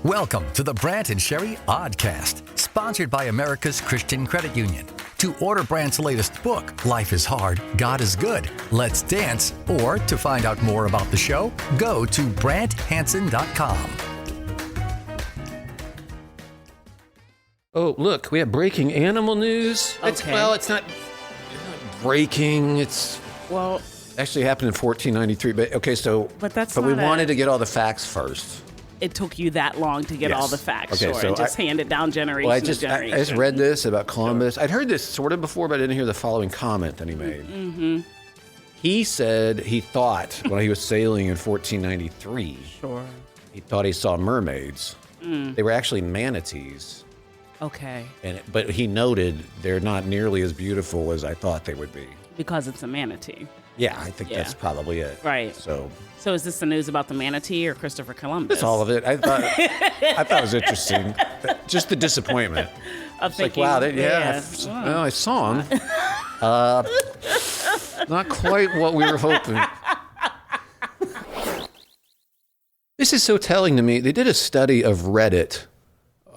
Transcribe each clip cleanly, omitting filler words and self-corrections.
Welcome to the Brant and Sherry Oddcast, sponsored by America's Christian Credit Union. To order Brant's latest book, Life is Hard, God is Good, Let's Dance, or to find out more about the show, go to BrantHansen.com. Oh, look, we have breaking animal news. Okay. It's not breaking. Well, Actually happened in 1493. But we wanted to get all the facts first. It took you that long to get all the facts, Okay, sure, so and just hand it down generation Well, I to just generation. read this about Columbus. I'd heard this sort of before, but I didn't hear the following comment that he made. Mm-hmm. He said he thought when he was sailing in 1493, Sure. he thought he saw mermaids. They were actually manatees. Okay. But he noted they're not nearly as beautiful as I thought they would be. Because it's a manatee. Yeah, I think that's probably it. Right. So is this the news about the manatee or Christopher Columbus? that's all of it. I thought it was interesting. Just the disappointment. Of Like, thinking, wow, I saw him. Not quite what we were hoping. This is so telling to me. They did a study of Reddit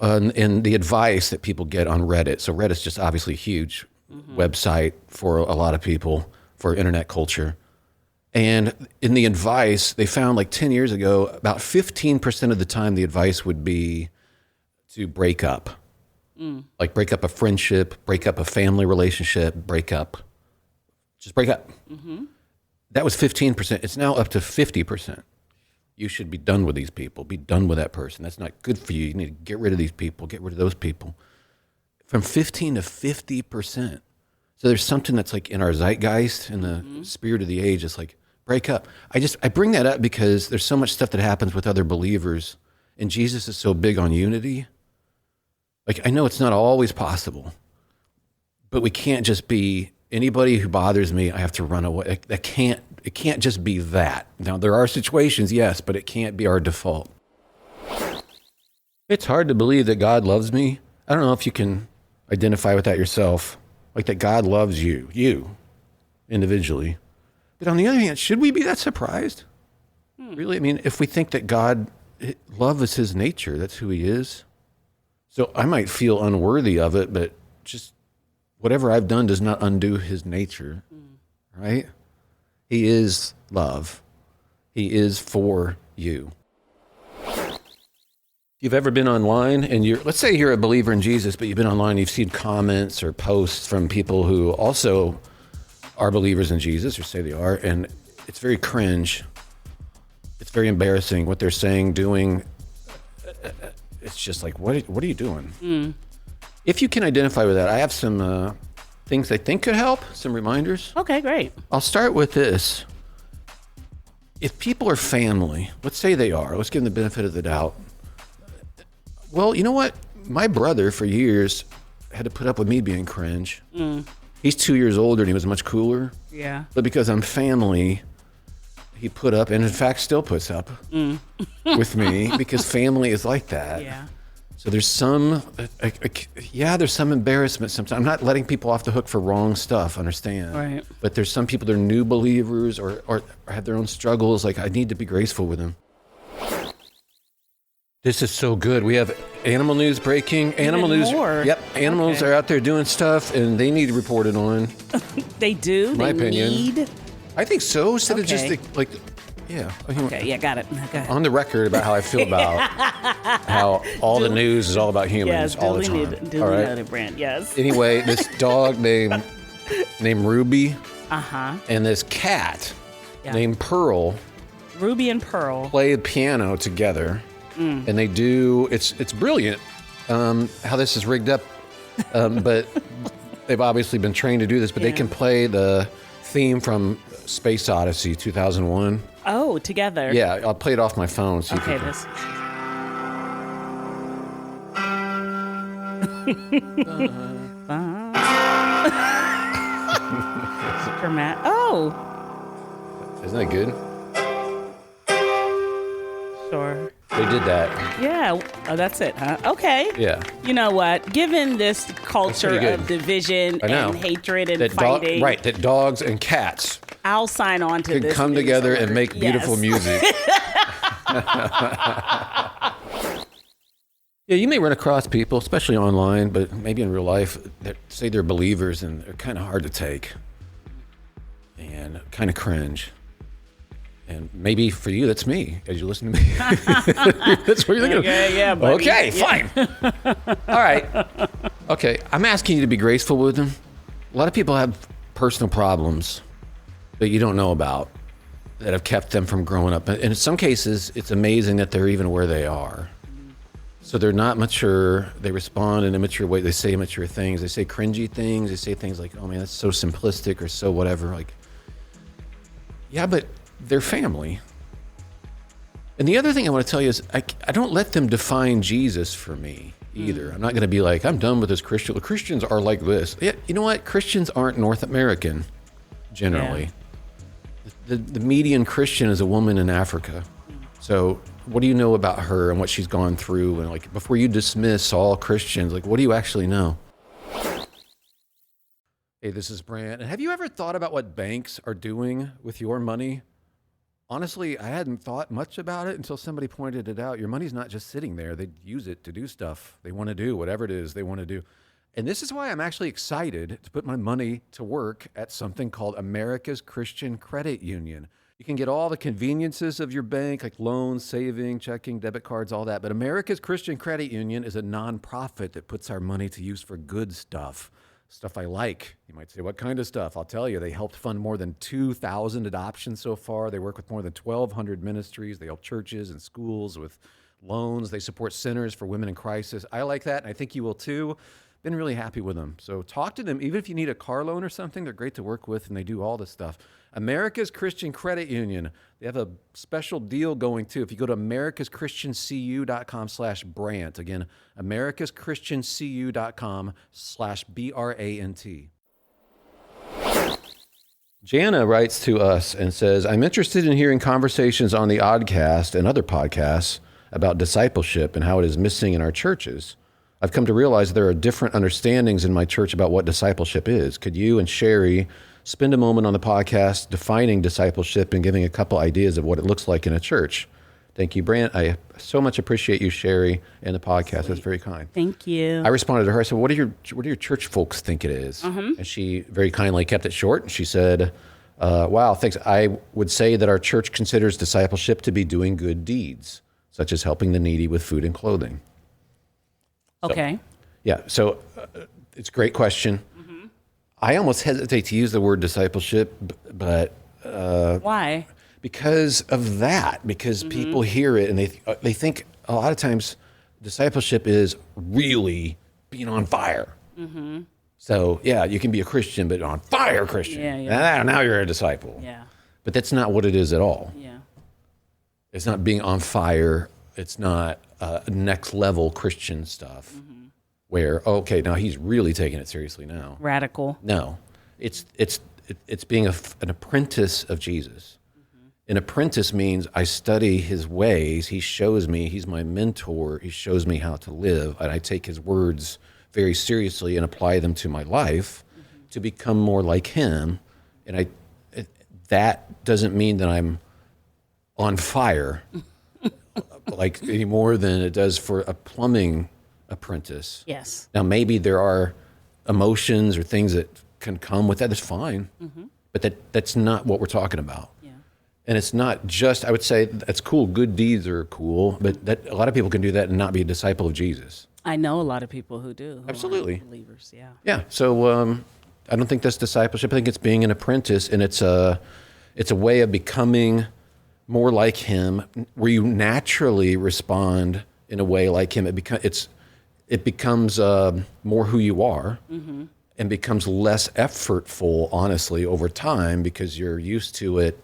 and the advice that people get on Reddit. So Reddit's just obviously a huge website for a lot of people, for internet culture. And in the advice, they found like 10 years ago, about 15% of the time the advice would be to break up. Like break up a friendship, break up a family relationship, just break up. That was 15%. It's now up to 50%. You should be done with these people. Be done with that person. That's not good for you. You need to get rid of these people. Get rid of those people. From 15 to 50%. So there's something that's like in our zeitgeist, in the spirit of the age. It's like, break up. I bring that up because there's so much stuff that happens with other believers. And Jesus is so big on unity. Like, I know it's not always possible. But we can't just be, anybody who bothers me, I have to run away. It can't just be that. Now, there are situations, yes, but it can't be our default. It's hard to believe that God loves me. I don't know if you can identify with that yourself, like that God loves you individually. But on the other hand, should we be that surprised? Really? I mean, if we think that love is his nature, that's who he is. So I might feel unworthy of it, but just whatever I've done does not undo his nature, right? He is love. He is for you. If you've ever been online and let's say you're a believer in Jesus, but you've been online, you've seen comments or posts from people who also are believers in Jesus or say they are, and it's very cringe. It's very embarrassing what they're saying, doing. It's just like, what are you doing? If you can identify with that, I have some things I think could help, some reminders. Okay, great. I'll start with this. If people are family, let's say they are, let's give them the benefit of the doubt. Well, you know what? My brother for years had to put up with me being cringe. He's 2 years older and he was much cooler. Yeah. But because I'm family, he put up, and in fact still puts up with me because family is like that. Yeah. So there's some embarrassment sometimes. I'm not letting people off the hook for wrong stuff, understand? Right. But there's some people that are new believers or have their own struggles. Like, I need to be graceful with them. This is so good. We have animal news breaking. Animal news. More? Yep. Animals are out there doing stuff, and they need reported on. They do? My opinion. Need? I think so. Instead of Okay. just like, yeah. Okay, yeah, got it. Go ahead. On the record about how I feel about how all the news is all about humans Yes, all the duly time. duly all right? noted, Brant, yes. Anyway, this dog named Ruby Uh-huh. and this cat Yeah. named Pearl Ruby and Pearl. play the piano together, and they do. It's brilliant how this is rigged up, but they've obviously been trained to do this. But they can play the theme from Space Odyssey 2001. Oh, together. Yeah, I'll play it off my phone. So Okay, you can, this. Dramatic. Oh, Isn't that good? sure. They did that. Yeah. Oh, that's it, huh? Okay. Yeah. You know what? Given this culture pretty good. of division I know. and hatred and That fighting, that dogs and cats I'll sign on to could this. come news together alert. and make beautiful Yes. music. Yeah, you may run across people, especially online, but maybe in real life, that say they're believers and they're kind of hard to take and kind of cringe. And maybe for you, that's me, as you listen to me. That's what you're thinking Okay, yeah, buddy. Okay, fine. All right. Okay, I'm asking you to be graceful with them. A lot of people have personal problems that you don't know about that have kept them from growing up. And in some cases, it's amazing that they're even where they are. So they're not mature. They respond in immature ways. They say immature things. They say cringy things. They say things like, oh man, that's so simplistic or so whatever. Like, yeah, but they're family. And the other thing I want to tell you is I don't let them define Jesus for me either. I'm not going to be like, I'm done with this Christian. Well, Christians are like this. Yeah, you know what? Christians aren't North American, generally. Yeah. The median Christian is a woman in Africa. So what do you know about her and what she's gone through? And like, before you dismiss all Christians, like, what do you actually know? Hey, this is Brant. And have you ever thought about what banks are doing with your money? Honestly, I hadn't thought much about it until somebody pointed it out. Your money's not just sitting there. They use it to do stuff they want to do, whatever it is they want to do. And this is why I'm actually excited to put my money to work at something called America's Christian Credit Union. You can get all the conveniences of your bank, like loans, saving, checking, debit cards, all that. But America's Christian Credit Union is a nonprofit that puts our money to use for good stuff. Stuff I like. You might say, what kind of stuff? I'll tell you, they helped fund more than 2,000 adoptions so far. They work with more than 1,200 ministries. They help churches and schools with loans. They support centers for women in crisis. I like that, and I think you will too. Been really happy with them. So talk to them. Even if you need a car loan or something, they're great to work with, and they do all this stuff. America's Christian Credit Union. They have a special deal going too. If you go to americaschristiancu.com/Brant. Again, americaschristiancu.com/BRANT. Jana writes to us and says, I'm interested in hearing conversations on the Oddcast and other podcasts about discipleship and how it is missing in our churches. I've come to realize there are different understandings in my church about what discipleship is. Could you and Sherry spend a moment on the podcast defining discipleship and giving a couple ideas of what it looks like in a church? Thank you, Brant. I so much appreciate you, Sherry, and the podcast. Sweet. That's very kind. Thank you. I responded to her. I said, what do your church folks think it is? And she very kindly kept it short. She said, wow, thanks. I would say that our church considers discipleship to be doing good deeds, such as helping the needy with food and clothing. Okay. So it's a great question. I almost hesitate to use the word discipleship, but why? Because of that. Because people hear it and they think a lot of times discipleship is really being on fire. So yeah, you can be a Christian, but on fire Christian. Yeah. Now you're a disciple. Yeah. But that's not what it is at all. Yeah. It's not being on fire. It's not next level Christian stuff where, okay, now he's really taking it seriously now. Radical. No, it's being an apprentice of Jesus. An apprentice means I study his ways. He shows me, he's my mentor. He shows me how to live, and I take his words very seriously and apply them to my life to become more like him. And that doesn't mean that I'm on fire like any more than it does for a plumbing apprentice. Yes. Now, maybe there are emotions or things that can come with that. That's fine. But that's not what we're talking about. Yeah. And it's not just, I would say that's cool. Good deeds are cool, but a lot of people can do that and not be a disciple of Jesus. I know a lot of people who do. Who Absolutely. aren't believers, yeah. Yeah. So I don't think that's discipleship. I think it's being an apprentice, and it's a way of becoming more like him, where you naturally respond in a way like him. It becomes more who you are, and becomes less effortful, honestly, over time, because you're used to it,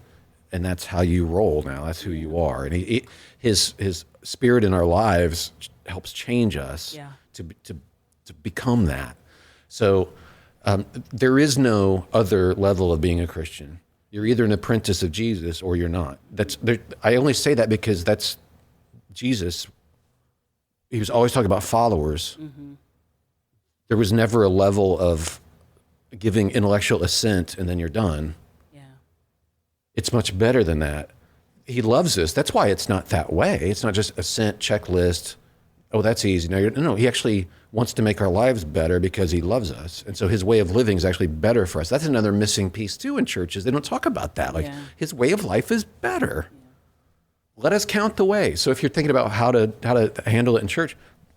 and that's how you roll now. That's who you are, and his spirit in our lives helps change us to become that. So there is no other level of being a Christian. You're either an apprentice of Jesus or you're not. I only say that because that's Jesus. He was always talking about followers. There was never a level of giving intellectual assent and then you're done. Yeah. It's much better than that. He loves us. That's why it's not that way. It's not just assent, checklist, oh, that's easy. No, he actually wants to make our lives better because he loves us. And so his way of living is actually better for us. That's another missing piece too in churches. They don't talk about that. Like his way of life is better. Let us count the way. So if you're thinking about how to handle it in church,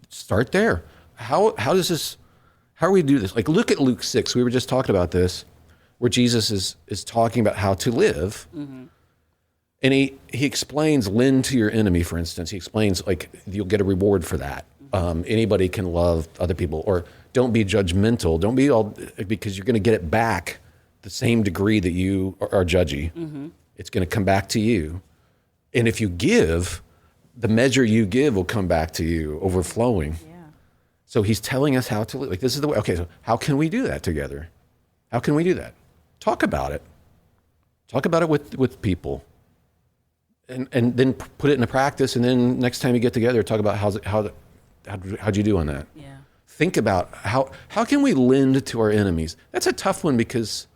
start there. How do we do this? Like look at Luke 6. We were just talking about this, where Jesus is talking about how to live. And he explains, lend to your enemy, for instance. He explains, like, you'll get a reward for that. Anybody can love other people. Or don't be judgmental. Don't be all, because you're going to get it back the same degree that you are judgy. It's going to come back to you. And if you give, the measure you give will come back to you, overflowing. So he's telling us how to live. Like, this is the way. Okay, so how can we do that together? How can we do that? Talk about it. Talk about it with people. And then put it into practice, and then next time you get together, talk about how'd you do on that. Think about how can we lend to our enemies. That's a tough one because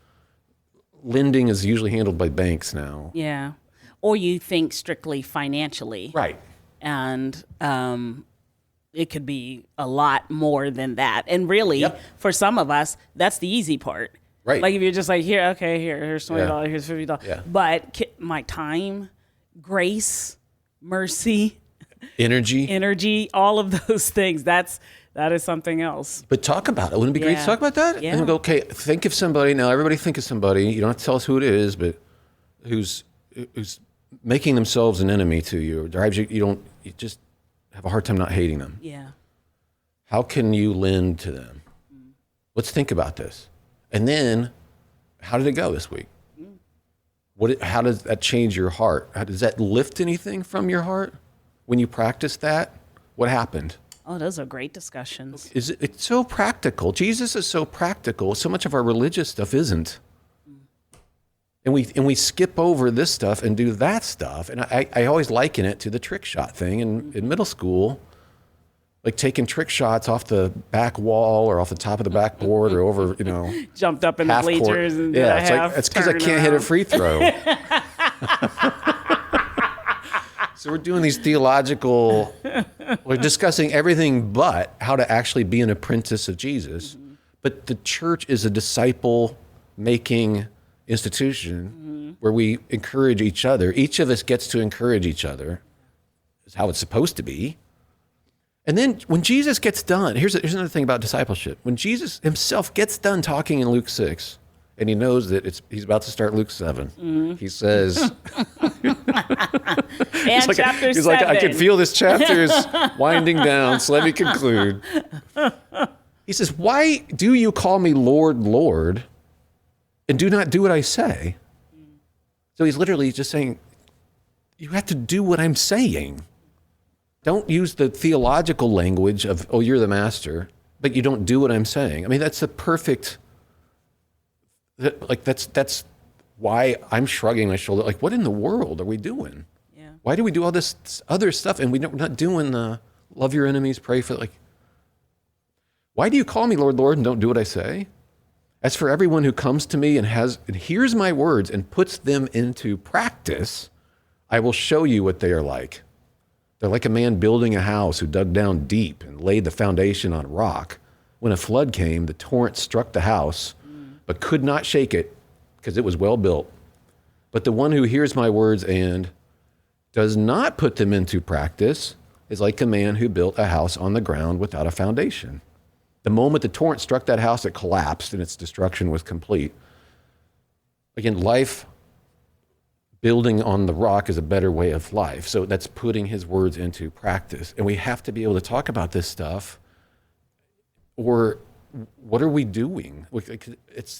lending is usually handled by banks now. Or you think strictly financially, right? And it could be a lot more than that. And really, for some of us, that's the easy part. Right. Like if you're just like, here's $20, here's $50. But my time, grace, mercy, energy, all of those things, that is something else. But talk about it. Wouldn't it be great to talk about that? And go, okay, think of somebody. Now, everybody think of somebody. You don't have to tell us who it is, but who's making themselves an enemy to you, or drives you. You just have a hard time not hating them. How can you lend to them? Let's think about this. And then, how did it go this week? How does that change your heart? Does that lift anything from your heart when you practice that? What happened? Oh, those are great discussions. It's so practical. Jesus is so practical. So much of our religious stuff isn't. And we skip over this stuff and do that stuff. And I always liken it to the trick shot thing in middle school. Like taking trick shots off the back wall or off the top of the backboard or over, jumped up in the bleachers and it's because I can't hit a free throw. So we're doing these theological, we're discussing everything but how to actually be an apprentice of Jesus. But the church is a disciple-making institution where we encourage each other. Each of us gets to encourage each other. Is how it's supposed to be. And then when Jesus gets done, here's another thing about discipleship. When Jesus himself gets done talking in Luke 6, and he knows that he's about to start Luke 7, he says, chapter 7. He's like, I can feel this chapter is winding down, so let me conclude. He says, why do you call me Lord, Lord, and do not do what I say? So he's literally just saying, you have to do what I'm saying. Don't use the theological language of, oh, you're the master, but you don't do what I'm saying. I mean, that's the perfect, that's why I'm shrugging my shoulder. Like, what in the world are we doing? Why do we do all this other stuff and we're not doing the love your enemies, pray for, why do you call me Lord, Lord, and don't do what I say? As for everyone who comes to me and hears my words and puts them into practice, I will show you what they are like. They're like a man building a house who dug down deep and laid the foundation on rock. When a flood came, the torrent struck the house, but could not shake it because it was well built. But the one who hears my words and does not put them into practice is like a man who built a house on the ground without a foundation. The moment the torrent struck that house, it collapsed and its destruction was complete. Again, life building on the rock is a better way of life. So that's putting his words into practice. And we have to be able to talk about this stuff. Or what are we doing? It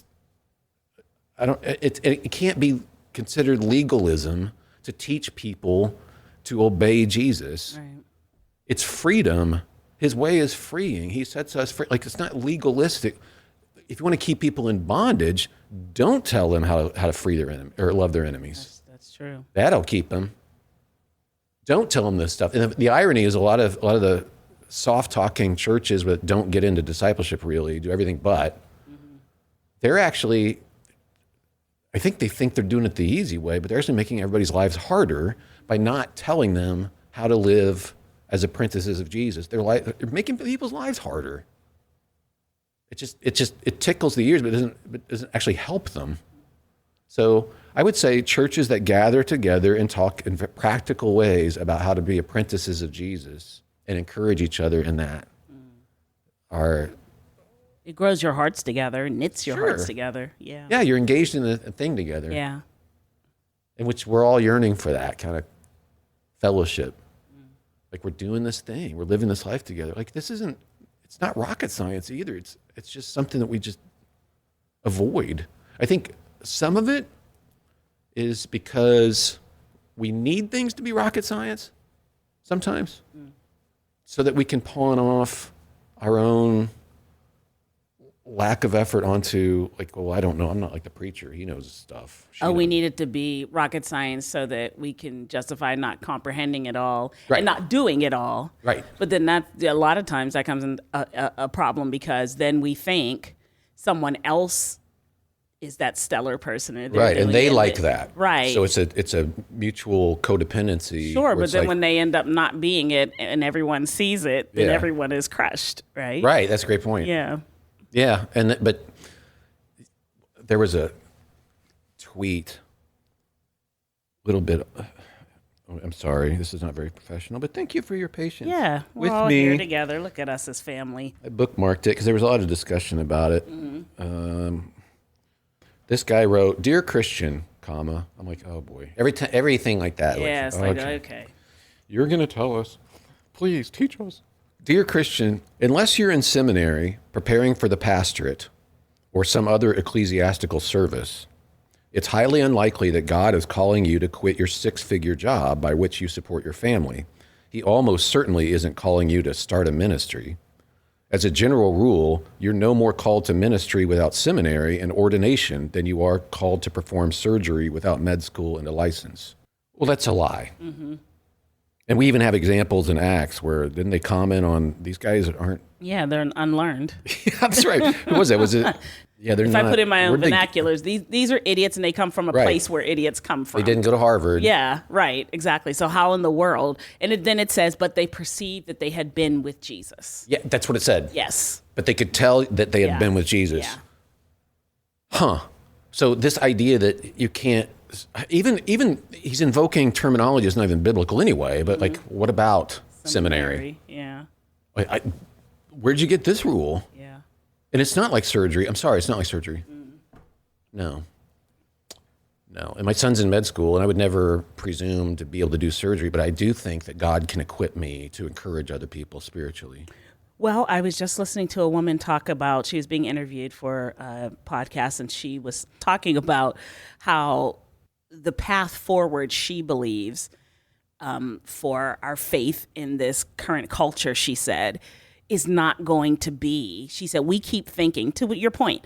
can't be considered legalism to teach people to obey Jesus. Right. It's freedom. His way is freeing. He sets us free. Like, it's not legalistic. If you want to keep people in bondage, don't tell them how to free their enemy or love their enemies. That's true. That'll keep them. Don't tell them this stuff. And the irony is a lot of the soft-talking churches that don't get into discipleship really, do everything but, they're actually, I think they think they're doing it the easy way, but they're actually making everybody's lives harder by not telling them how to live as apprentices of Jesus. They're making people's lives harder. It tickles the ears, but it doesn't actually help them. So I would say churches that gather together and talk in practical ways about how to be apprentices of Jesus and encourage each other in that are... It grows your hearts together, knits your hearts together. Yeah. Yeah, you're engaged in a thing together. Yeah. In which we're all yearning for that kind of fellowship. Like we're doing this thing, we're living this life together. Like it's not rocket science either. It's just something that we just avoid. I think some of it is because we need things to be rocket science sometimes so that we can pawn off our own lack of effort onto like, well, I don't know. I'm not like the preacher. He knows stuff. We need it to be rocket science so that we can justify not comprehending it all and not doing it all. Right. But then a lot of times that comes in a problem because then we think someone else is that stellar person. Right. And they like that. Right. So it's a mutual codependency. Sure. But then when they end up not being it and everyone sees it, then everyone is crushed. Right. Right. That's a great point. Yeah. Yeah, but there was a tweet, little bit. I'm sorry, this is not very professional, but thank you for your patience. Yeah, we're all here together. Look at us as family. I bookmarked it because there was a lot of discussion about it. This guy wrote, "Dear Christian, comma." I'm like, oh boy, everything like that. Yeah, like, it's okay. You're gonna tell us, please teach us. Dear Christian, unless you're in seminary preparing for the pastorate or some other ecclesiastical service, it's highly unlikely that God is calling you to quit your six-figure job by which you support your family. He almost certainly isn't calling you to start a ministry. As a general rule, you're no more called to ministry without seminary and ordination than you are called to perform surgery without med school and a license. Well, that's a lie. Mm-hmm. And we even have examples in Acts where didn't they comment on these guys aren't? Yeah, they're unlearned. That's right. Who was that? Was it? Yeah, they're not. If I put in my own vernaculars, these are idiots, and they come from a place where idiots come from. They didn't go to Harvard. Yeah, right, exactly. So how in the world? And then it says, but they perceived that they had been with Jesus. Yeah, that's what it said. Yes. But they could tell that they had been with Jesus. Yeah. Huh. So this idea that you can't. Even he's invoking terminology that's not even biblical anyway, but like, what about seminary? Yeah. Where'd you get this rule? Yeah. And it's not like surgery. I'm sorry, it's not like surgery. No. And my son's in med school, and I would never presume to be able to do surgery, but I do think that God can equip me to encourage other people spiritually. Well, I was just listening to a woman talk about, she was being interviewed for a podcast, and she was talking about how the path forward, she believes, for our faith in this current culture, she said, is not going to be, she said, we keep thinking, to your point,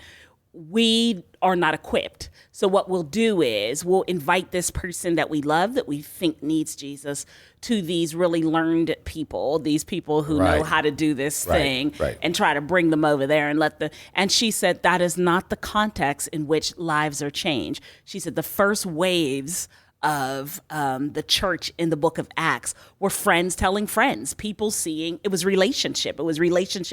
we are not equipped. So what we'll do is we'll invite this person that we love, that we think needs Jesus, to these really learned people, these people who know how to do this thing, and try to bring them over there and she said that is not the context in which lives are changed. She said the first waves of the church in the book of Acts were friends telling friends, people seeing, it was relationship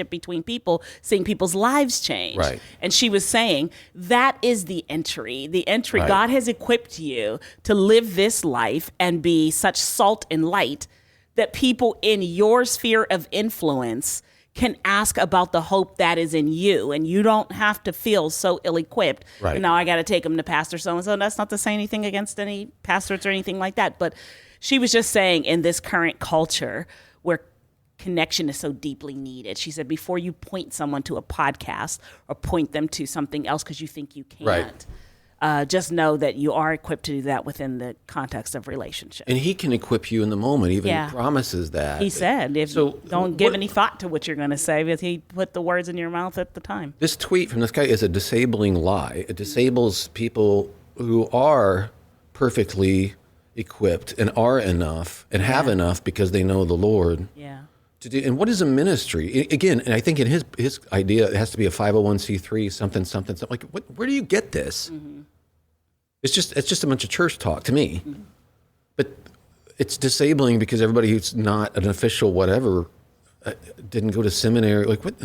between people, seeing people's lives change. Right. And she was saying that is the entry. Right. God has equipped you to live this life and be such salt and light that people in your sphere of influence can ask about the hope that is in you, and you don't have to feel so ill-equipped. Right. And now I got to take them to Pastor so-and-so. That's not to say anything against any pastors or anything like that, but she was just saying in this current culture where connection is so deeply needed, she said, before you point someone to a podcast or point them to something else because you think you can't, just know that you are equipped to do that within the context of relationship. And he can equip you in the moment. Even he promises that. He said, don't give any thought to what you're going to say, because he put the words in your mouth at the time. This tweet from this guy is a disabling lie. It disables people who are perfectly equipped and are enough and have enough because they know the Lord. Yeah. To do. And what is a ministry? Again, and I think in his idea, it has to be a 501c3, something. Like, where do you get this? Mm-hmm. It's just a bunch of church talk to me. Mm-hmm. But it's disabling because everybody who's not an official whatever didn't go to seminary. Like what?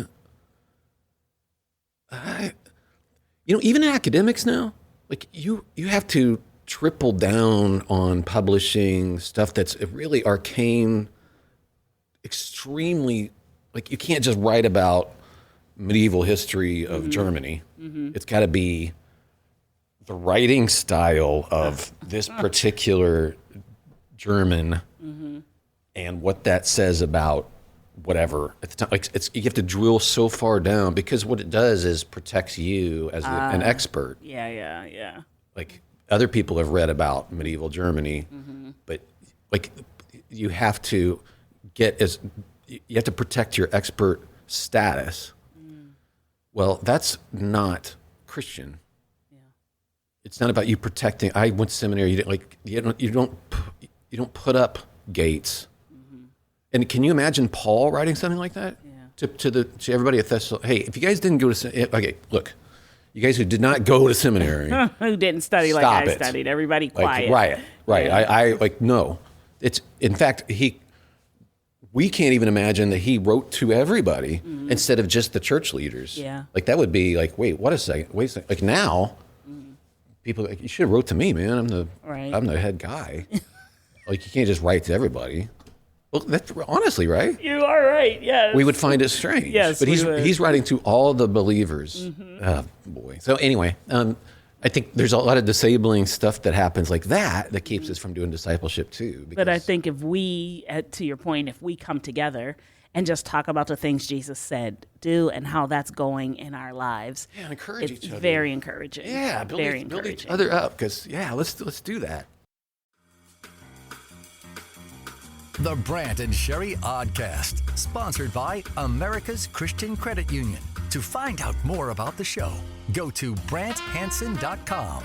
Even in academics now, like you have to triple down on publishing stuff that's really arcane, extremely, like you can't just write about medieval history of Germany. It's got to be the writing style of this particular German and what that says about whatever at the time. Like you have to drill so far down because what it does is protects you as an expert. Yeah. Like other people have read about medieval Germany, but like you have to protect your expert status. Well, that's not Christian. Yeah. It's not about you protecting. I went to seminary. You don't put up gates. And can you imagine Paul writing something like that to everybody at Thessalonica? Hey, if you guys didn't go to look, you guys who did not go to seminary, who didn't study like I studied, everybody quiet, right? Yeah. I no. It's in fact we can't even imagine that he wrote to everybody instead of just the church leaders. Yeah. Like that would be like, wait a second. Like now, people like, you should have wrote to me, man. I'm the head guy. Like you can't just write to everybody. Well, that's honestly right. You are right. Yes. We would find it strange. Yes, but he's writing to all the believers. Oh boy. So anyway, I think there's a lot of disabling stuff that happens like that keeps us from doing discipleship too. But I think if we, to your point, if we come together and just talk about the things Jesus said, do, and how that's going in our lives, encourage each other. It's very encouraging. Yeah, build each other up because let's do that. The Brant and Sherry Oddcast, sponsored by America's Christian Credit Union. To find out more about the show, go to BrantHansen.com.